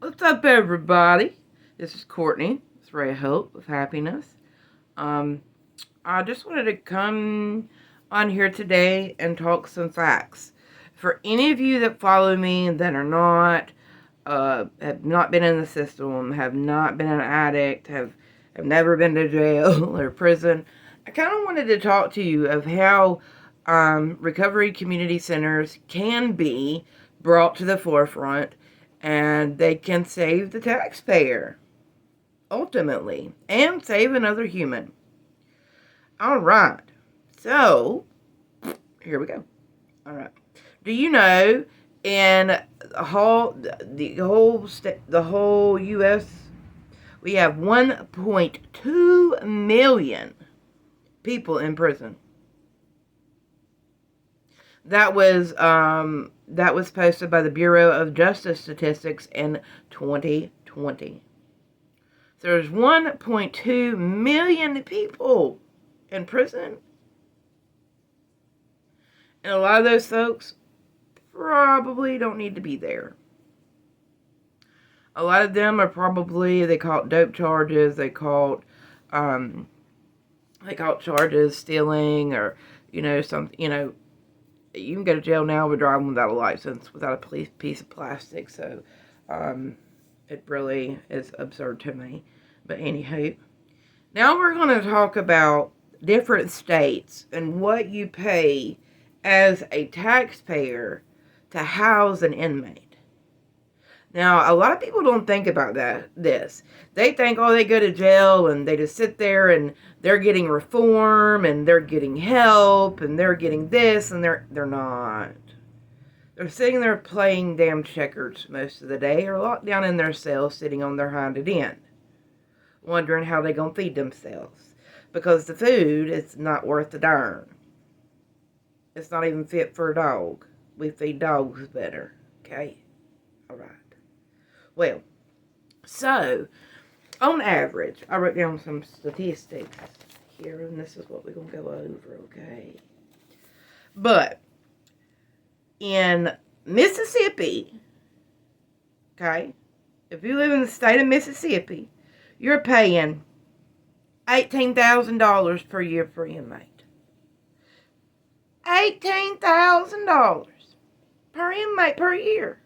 What's up, everybody? This is Courtney. It's Ray of Hope of Happiness. I just wanted to come on here today and talk some facts. For any of you that follow me that are not, have not been in the system, have not been an addict, have never been to jail or prison, I kind of wanted to talk to you of how recovery community centers can be brought to the forefront, and they can save the taxpayer, ultimately, and save another human. All right. So, here we go. All right. Do you know in the whole U.S. we have 1.2 million people in prison? That was posted by the Bureau of Justice Statistics in 2020. So there's 1.2 million people in prison. And a lot of those folks probably don't need to be there. A lot of them are probably, they call it dope charges, they call it charges, stealing, or, you can go to jail now for driving without a license, without a piece of plastic. So, it really is absurd to me. But anywho, now we're going to talk about different states and what you pay as a taxpayer to house an inmate. Now, a lot of people don't think about this. They think, oh, they go to jail and they just sit there and they're getting reform and they're getting help and they're getting this, and they're not. They're sitting there playing damn checkers most of the day, or locked down in their cells sitting on their hind end, wondering how they're going to feed themselves. Because the food is not worth a darn. It's not even fit for a dog. We feed dogs better. Okay? All right. Well, so, on average, I wrote down some statistics here, and this is what we're going to go over, okay? But, in Mississippi, okay, if you live in the state of Mississippi, you're paying $18,000 per year per inmate. $18,000 per inmate per year.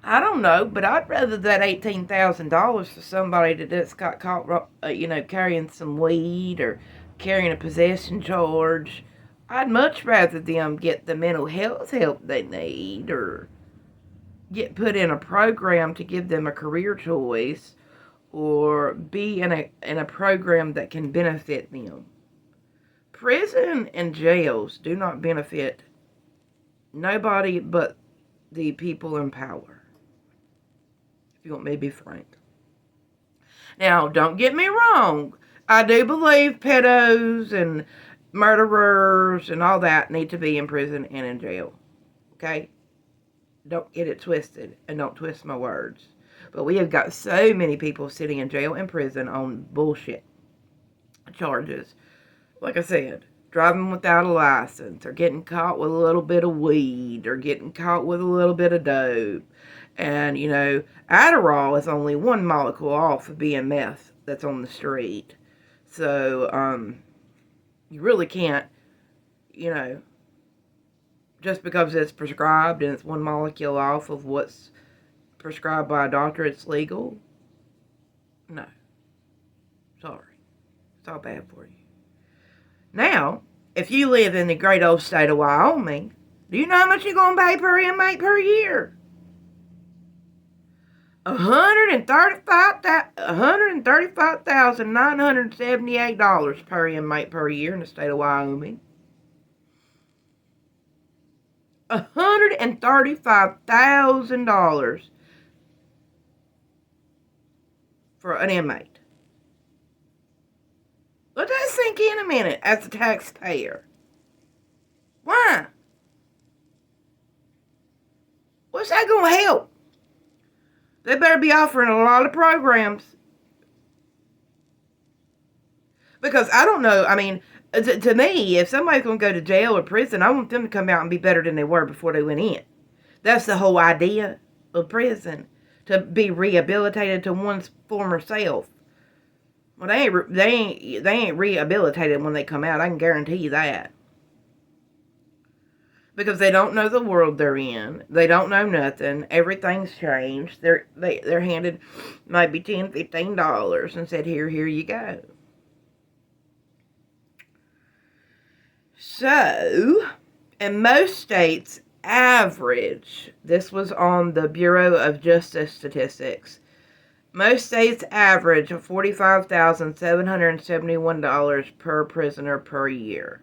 I don't know, but I'd rather that $18,000 for somebody that just got caught, carrying some weed or carrying a possession charge. I'd much rather them get the mental health help they need, or get put in a program to give them a career choice, or be in a program that can benefit them. Prison and jails do not benefit nobody but the people in power. You want me to be frank. Now, don't get me wrong. I do believe pedos and murderers and all that need to be in prison and in jail. Okay? Don't get it twisted, and don't twist my words. But we have got so many people sitting in jail and prison on bullshit charges. Like I said, driving without a license, or getting caught with a little bit of weed, or getting caught with a little bit of dope. And, Adderall is only one molecule off of being meth that's on the street. So, you really can't, just because it's prescribed and it's one molecule off of what's prescribed by a doctor, it's legal. No. Sorry. It's all bad for you. Now, if you live in the great old state of Wyoming, do you know how much you're going to pay per inmate per year? $135,978 per inmate per year in the state of Wyoming. $135,000 for an inmate. Let that sink in a minute as a taxpayer. Why? What's that going to help? They better be offering a lot of programs. Because I don't know, I mean, to me, if somebody's going to go to jail or prison, I want them to come out and be better than they were before they went in. That's the whole idea of prison, to be rehabilitated to one's former self. Well, they ain't rehabilitated when they come out. I can guarantee you that. Because they don't know the world they're in. They don't know nothing. Everything's changed. They're handed maybe $10, $15 and said, here you go. So, in most states, average, this was on the Bureau of Justice Statistics, most states average $45,771 per prisoner per year.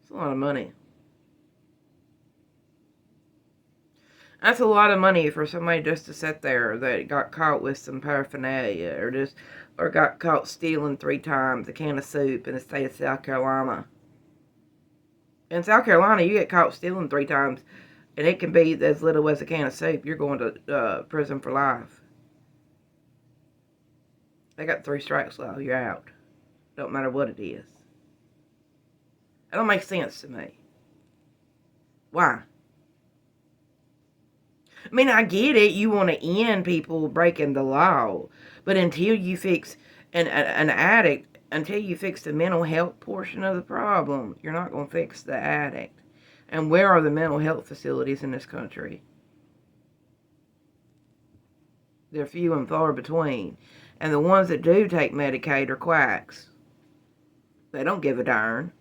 That's a lot of money. That's a lot of money for somebody just to sit there that got caught with some paraphernalia, or got caught stealing 3 times a can of soup in the state of South Carolina. In South Carolina, you get caught stealing 3 times, and it can be as little as a can of soup. You're going to prison for life. They got 3 strikes law. You're out. Don't matter what it is. That don't make sense to me. Why? I mean, I get it. You want to end people breaking the law. But until you fix an addict, until you fix the mental health portion of the problem, you're not going to fix the addict. And where are the mental health facilities in this country? They're few and far between. And the ones that do take Medicaid are quacks. They don't give a darn.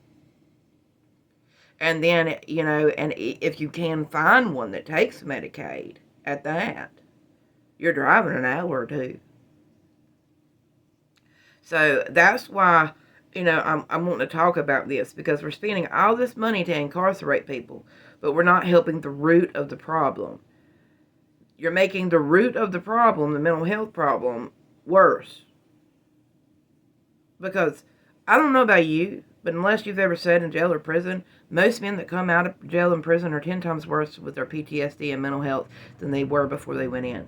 And then, and if you can find one that takes Medicaid at that, you're driving an hour or 2. So that's why, I'm wanting to talk about this, because we're spending all this money to incarcerate people, but we're not helping the root of the problem. You're making the root of the problem, the mental health problem, worse. Because I don't know about you, but unless you've ever sat in jail or prison, most men that come out of jail and prison are 10 times worse with their PTSD and mental health than they were before they went in.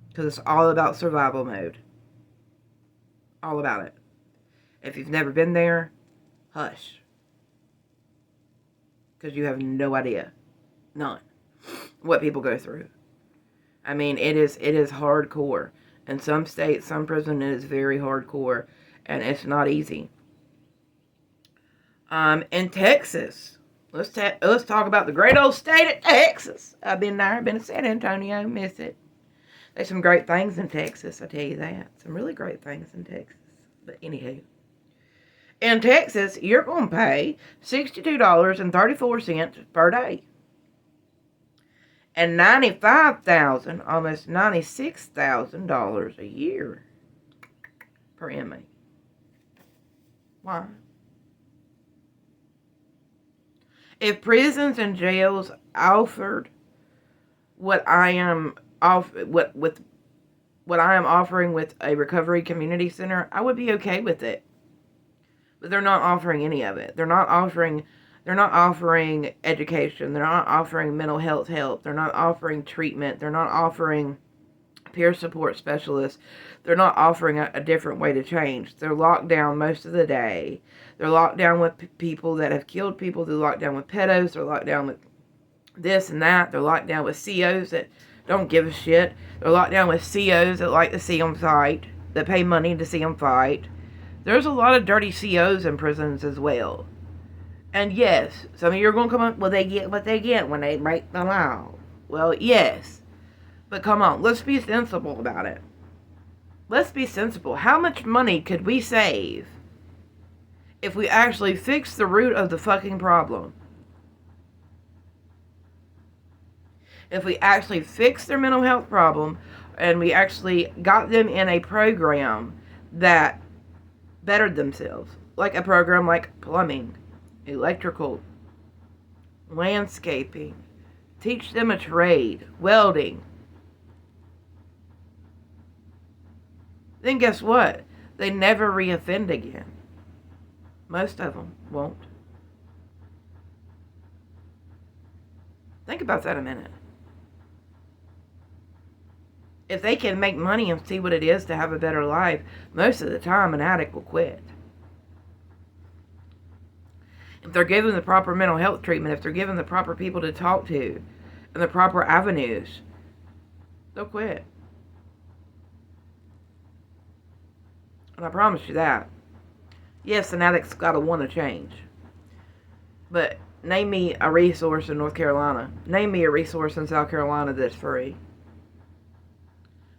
Because it's all about survival mode. All about it. If you've never been there, hush. Because you have no idea. None. What people go through. I mean, it is hardcore. In some states, some prison is very hardcore. And it's not easy. In Texas, let's talk about the great old state of Texas. I've been there. I've been to San Antonio. Miss it. There's some great things in Texas, I tell you that. Some really great things in Texas. But anywho, in Texas, you're going to pay $62.34 per day. And $95,000, almost $96,000 a year per inmate. Why? If prisons and jails offered what I am offering with a recovery community center, I would be okay with it. But they're not offering any of it. They're not offering education. They're not offering mental health help. They're not offering treatment. They're not offering peer support specialists. They're not offering a different way to change. They're locked down most of the day. They're locked down with people that have killed people. They're locked down with pedos. They're locked down with this and that. They're locked down with COs that don't give a shit. They're locked down with COs that like to see them fight, that pay money to see them fight. There's a lot of dirty COs in prisons as well. And yes, some of you are going to come up, well, they get what they get when they break the law. Well, yes. But come on, let's be sensible about it. Let's be sensible. How much money could we save if we actually fix the root of the fucking problem? If we actually fix their mental health problem and we actually got them in a program that bettered themselves, like a program like plumbing, electrical, landscaping, teach them a trade, welding, then guess what? They never reoffend again. Most of them won't. Think about that a minute. If they can make money and see what it is to have a better life, most of the time an addict will quit. if they're given the proper mental health treatment, if they're given the proper people to talk to, and the proper avenues, they'll quit. And I promise you that. Yes, an addict's got to want to change. But name me a resource in North Carolina. Name me a resource in South Carolina that's free.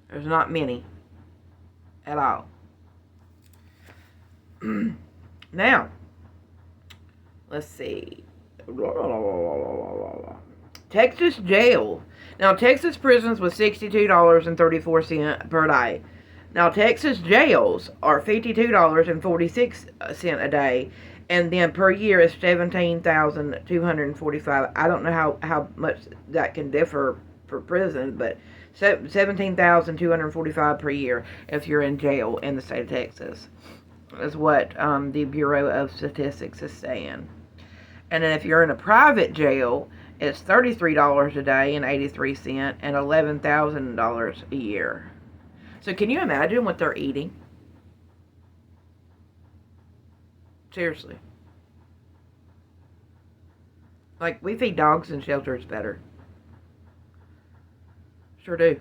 There's not many. At all. Now, let's see. Texas jail. Now, Texas prisons was $62.34 per day. Now, Texas jails are $52.46 a day, and then per year is $17,245. I don't know how much that can differ for prison, but $17,245 per year if you're in jail in the state of Texas, is what the Bureau of Statistics is saying. And then if you're in a private jail, it's $33 a day and 83 cents and $11,000 a year. So can you imagine what they're eating? Seriously. Like, we feed dogs in shelters better. Sure do.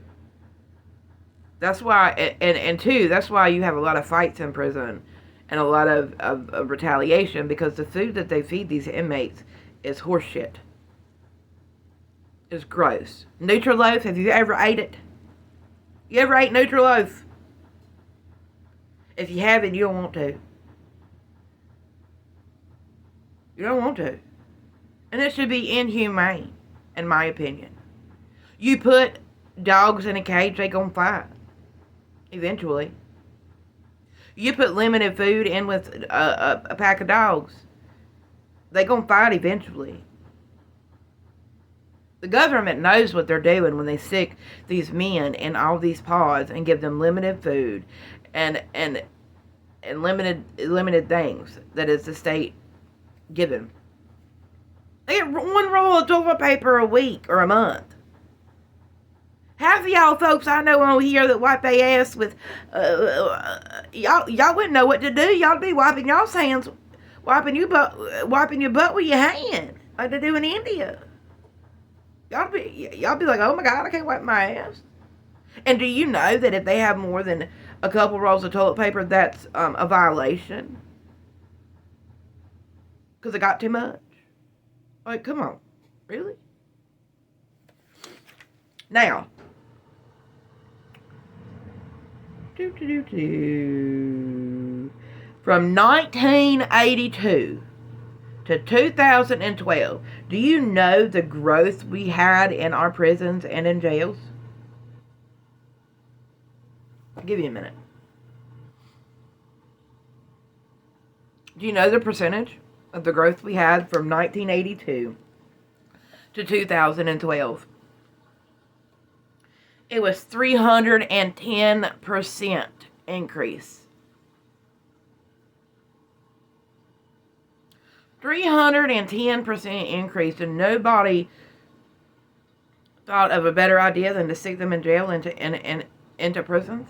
That's why, and two, that's why you have a lot of fights in prison and a lot of retaliation, because the food that they feed these inmates is horseshit. It's gross. Nutriloaf, have you ever ate it? You ever ate Nutriloaf? If you haven't, you don't want to. You don't want to. And it should be inhumane, in my opinion. You put dogs in a cage, they gonna fight. Eventually. You put limited food in with a pack of dogs, they gonna fight eventually. The government knows what they're doing when they stick these men in all these pods and give them limited food and limited things that is the state given. They get one roll of toilet paper a week or a month. Half of y'all folks I know on here that wipe their ass with, y'all wouldn't know what to do. Y'all be wiping y'all's hands, wiping your butt with your hand, like they do in India. Y'all be like, oh my God, I can't wipe my ass. And do you know that if they have more than a couple rolls of toilet paper, that's a violation? Because they got too much. Like, come on, really? Now. From 1982 to 2012, do you know the growth we had in our prisons and in jails? I'll give you a minute. Do you know the percentage of the growth we had from 1982 to 2012? It was 310% increase. 310% increase, and nobody thought of a better idea than to stick them in jail into prisons.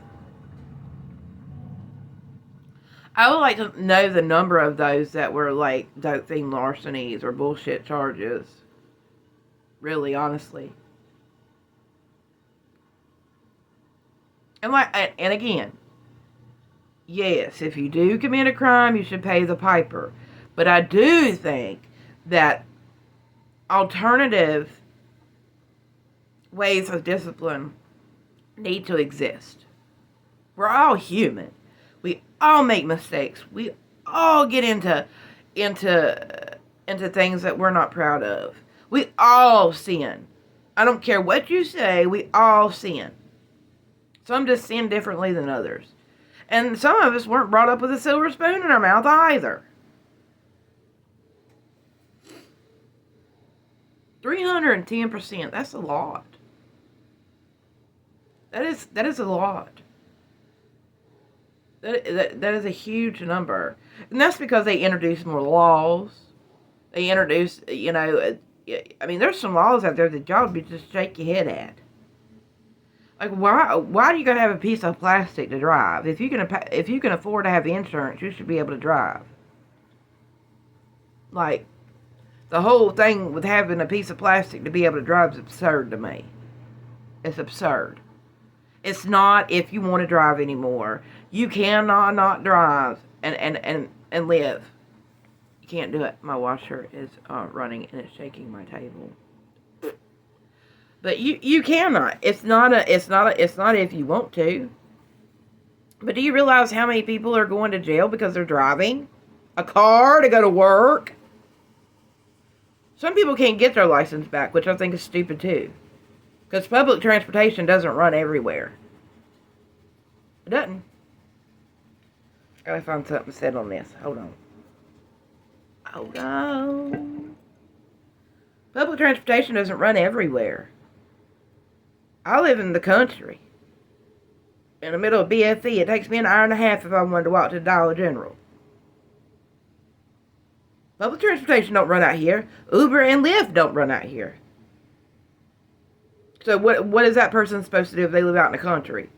I would like to know the number of those that were like dope fiend larcenies or bullshit charges. Really, honestly. And again, yes, if you do commit a crime, you should pay the piper. But I do think that alternative ways of discipline need to exist. We're all human. We all make mistakes. We all get into things that we're not proud of. We all sin. I don't care what you say, we all sin. Some just sin differently than others. And some of us weren't brought up with a silver spoon in our mouth either. 310%, that's a lot. That is a lot. That is a huge number. And that's because they introduced more laws. They introduced, I mean, there's some laws out there that y'all would just shake your head at. Like, why do you gotta have a piece of plastic to drive? If you can afford to have insurance, you should be able to drive. Like, the whole thing with having a piece of plastic to be able to drive is absurd to me. It's absurd. It's not if you want to drive anymore. You cannot not drive and live. You can't do it. My washer is running and it's shaking my table. But you cannot. It's not if you want to. But do you realize how many people are going to jail because they're driving a car to go to work? Some people can't get their license back, which I think is stupid too. Because public transportation doesn't run everywhere. It doesn't. Gotta find something to say on this. Hold on. Hold on. Public transportation doesn't run everywhere. I live in the country. In the middle of BFE. It takes me an hour and a half if I wanted to walk to Dollar General. Public transportation don't run out here. Uber and Lyft don't run out here. So what is that person supposed to do if they live out in the country?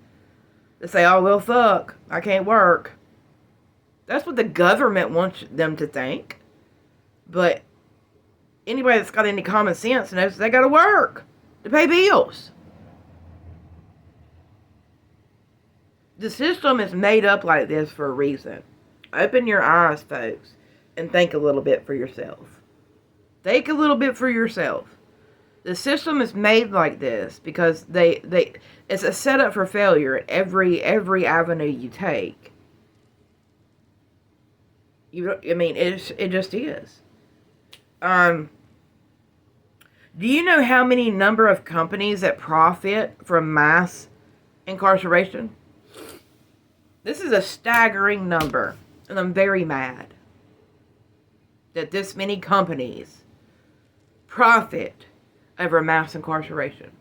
They say, oh, well, fuck, I can't work. That's what the government wants them to think. But anybody that's got any common sense knows they got to work to pay bills. The system is made up like this for a reason. Open your eyes, folks, and think a little bit for yourself. Think a little bit for yourself. The system is made like this because it's a setup for failure at every avenue you take. It just is. Do you know how many number of companies that profit from mass incarceration? This is a staggering number, and I'm very mad that this many companies profit over mass incarceration.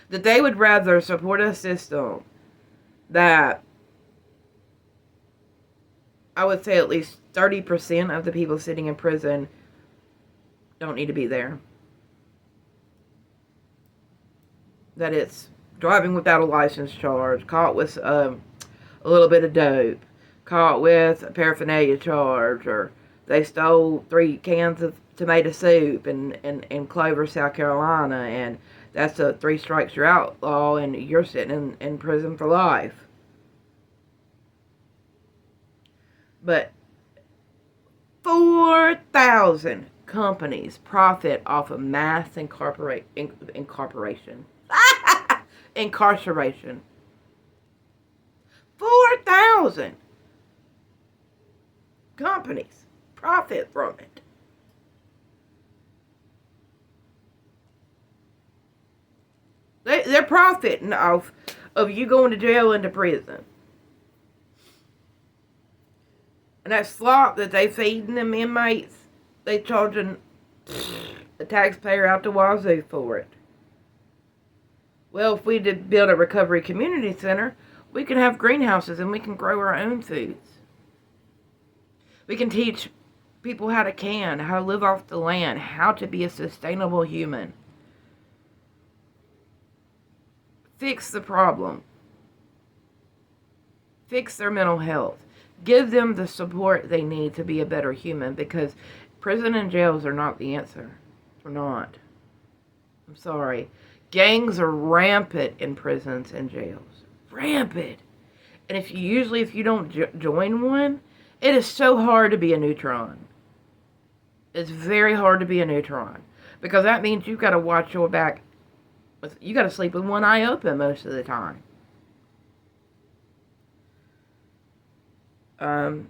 That they would rather support a system that I would say at least 30% of the people sitting in prison don't need to be there. That it's driving without a license charge, caught with a little bit of dope, caught with a paraphernalia charge, or they stole 3 cans of tomato soup in Clover, South Carolina, and that's a 3 strikes you're outlaw, and you're sitting in prison for life. But 4,000 companies profit off of mass incarceration. Incarceration. 4,000 companies profit from it. They're profiting off of you going to jail and to prison. And that slop that they feeding them inmates, they charging the taxpayer out the wazoo for it. Well, if we did build a recovery community center, we can have greenhouses and we can grow our own foods. We can teach people how to live off the land, how to be a sustainable human. Fix the problem. Fix their mental health. Give them the support they need to be a better human, because prison and jails are not the answer. They're not. I'm sorry. Gangs are rampant in prisons and jails. Rampant. And if you don't join one, it is so hard to be a neutron. It's very hard to be a neutron. Because that means you've got to watch your back. You got to sleep with one eye open most of the time. And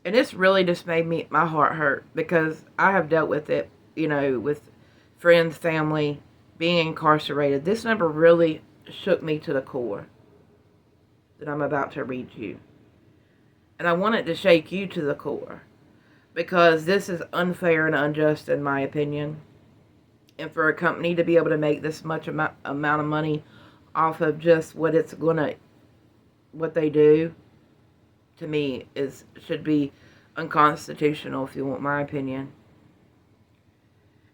this really just made my heart hurt, because I have dealt with it, with friends, family, being incarcerated. This number really shook me to the core that I'm about to read you. And I want it to shake you to the core, because this is unfair and unjust in my opinion. And for a company to be able to make this much amount of money off of just what they do, to me, should be unconstitutional, if you want my opinion.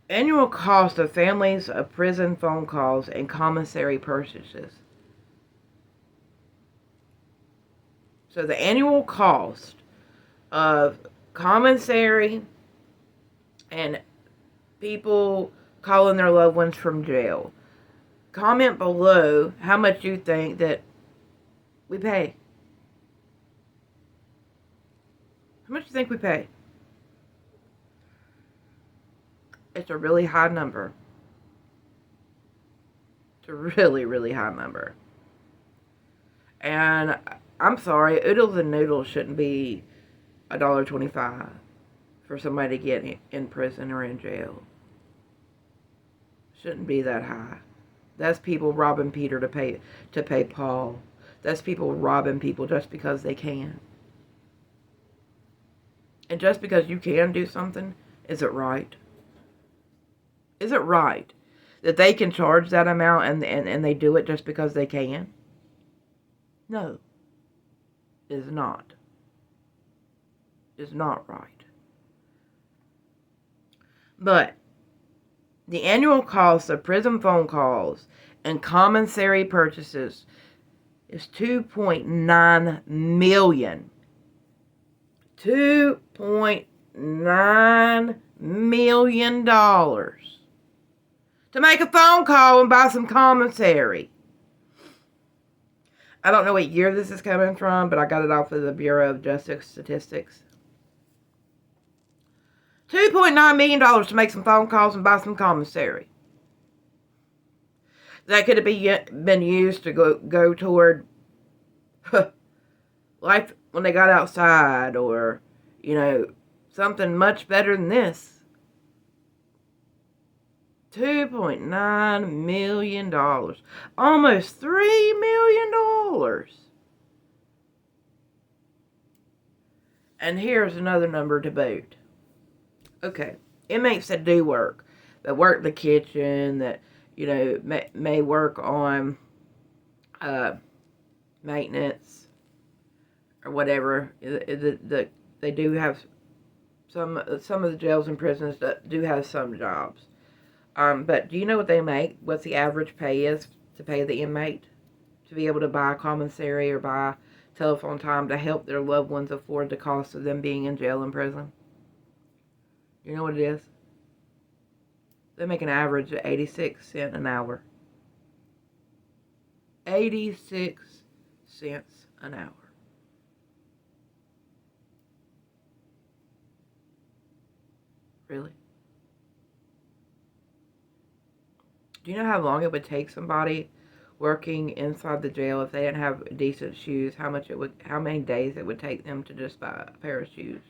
Annual cost of families of prison phone calls and commissary purchases. So the annual cost of commissary and people calling their loved ones from jail. Comment below how much you think that we pay. How much do you think we pay? It's a really high number. It's a really, really high number. And I'm sorry, oodles and noodles shouldn't be $1.25 for somebody to get in prison or in jail. Shouldn't be that high. That's people robbing Peter to pay Paul. That's people robbing people just because they can. And just because you can do something, is it right? Is it right that they can charge that amount and they do it just because they can? No. It is not. It is not right. But the annual cost of prison phone calls and commissary purchases is $2.9 million. $2.9 million to make a phone call and buy some commissary. I don't know what year this is coming from, but I got it off of the Bureau of Justice Statistics. $2.9 million to make some phone calls and buy some commissary. That could have been used to go toward life when they got outside, or, something much better than this. $2.9 million. Almost $3 million. And here's another number to boot. Okay, inmates that do work, that work the kitchen, that, may work on maintenance or whatever. They do have some of the jails and prisons that do have some jobs. But do you know what they make? What's the average pay is to pay the inmate to be able to buy commissary or buy telephone time to help their loved ones afford the cost of them being in jail and prison? You know what it is? They make an average of 86 cents an hour. 86 cents an hour. Really? Do you know how long it would take somebody working inside the jail if they didn't have decent shoes? How many days it would take them to just buy a pair of shoes?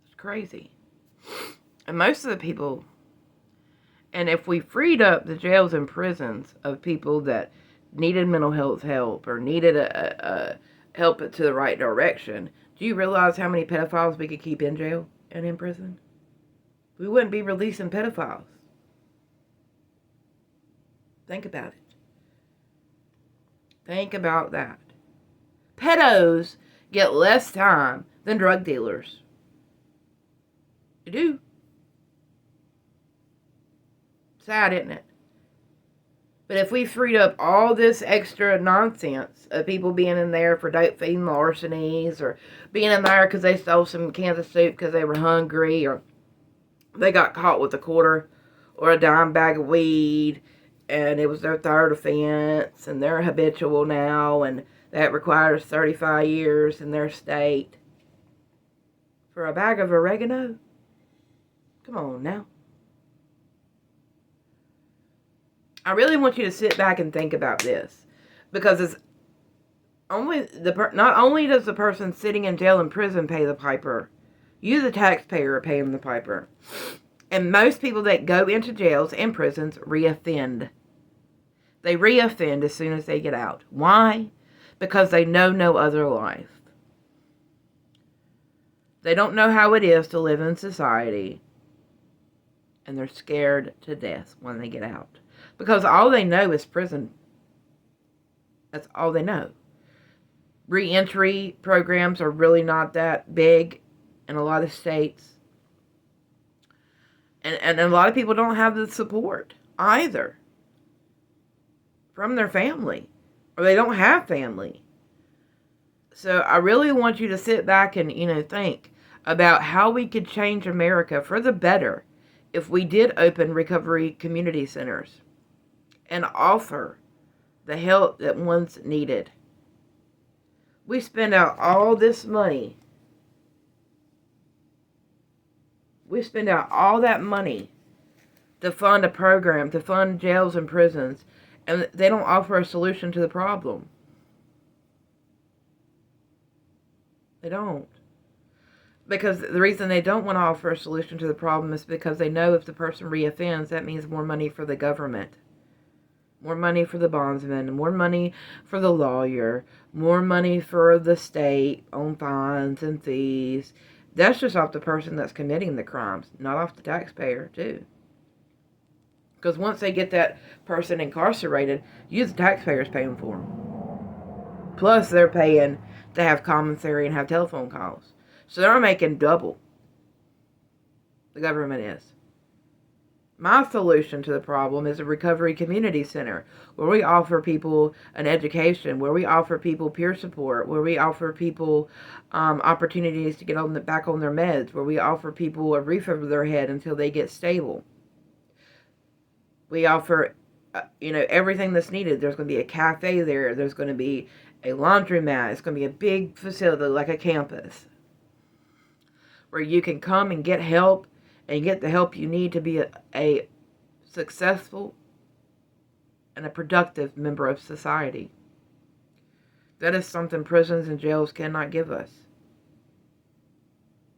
It's crazy. And most of the people, and if we freed up the jails and prisons of people that needed mental health help or needed a help it to the right direction, do you realize how many pedophiles we could keep in jail and in prison? We wouldn't be releasing pedophiles. Think about it. Think about that. Pedos get less time than drug dealers. You do. Sad, isn't it? But if we freed up all this extra nonsense of people being in there for dope fiending larcenies, or being in there because they stole some cans of soup because they were hungry, or they got caught with a quarter or a dime bag of weed, and it was their third offense, and they're habitual now, and that requires 35 years in their state for a bag of oregano? Come on now. I really want you to sit back and think about this, because it's not only does the person sitting in jail and prison pay the piper, you, the taxpayer, are paying the piper. And most people that go into jails and prisons reoffend. They reoffend as soon as they get out. Why? Because they know no other life. They don't know how it is to live in society, and they're scared to death when they get out. Because all they know is prison. That's all they know. Re-entry programs are really not that big in a lot of states. And a lot of people don't have the support either. from their family, or they don't have family. So I really want you to sit back and, think about how we could change America for the better if we did open recovery community centers and offer the help that one's needed. We spend out all this money. We spend out all that money to fund a program, to fund jails and prisons, and they don't offer a solution to the problem. They don't. Because the reason they don't want to offer a solution to the problem is because they know if the person reoffends, that means more money for the government. More money for the bondsman, more money for the lawyer, more money for the state on fines and fees. That's just off the person that's committing the crimes, not off the taxpayer, too. Because once they get that person incarcerated, you, the taxpayer's paying for them. Plus, they're paying to have commissary and have telephone calls. So they're making double. The government is. My solution to the problem is a recovery community center where we offer people an education, where we offer people peer support, where we offer people opportunities to get back on their meds, where we offer people a roof over their head until they get stable. We offer, everything that's needed. There's going to be a cafe there. There's going to be a laundromat. It's going to be a big facility like a campus where you can come and get help and get the help you need to be a successful and a productive member of society. That is something prisons and jails cannot give us.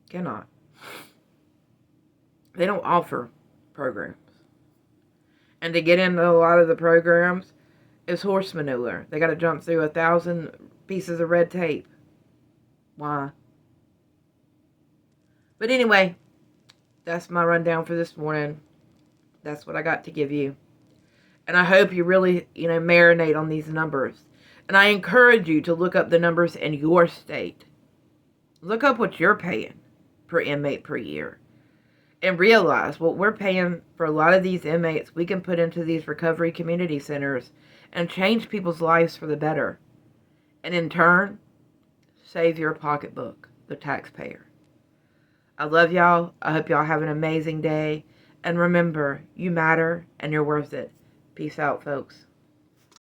Cannot. They don't offer programs. And to get into a lot of the programs is horse manure. They got to jump through 1,000 pieces of red tape. Why? But anyway, that's my rundown for this morning. That's what I got to give you. And I hope you really, marinate on these numbers. And I encourage you to look up the numbers in your state. Look up what you're paying per inmate per year. And realize what we're paying for a lot of these inmates, we can put into these recovery community centers and change people's lives for the better. And in turn, save your pocketbook, the taxpayer. I love y'all. I hope y'all have an amazing day. And remember, you matter and you're worth it. Peace out, folks.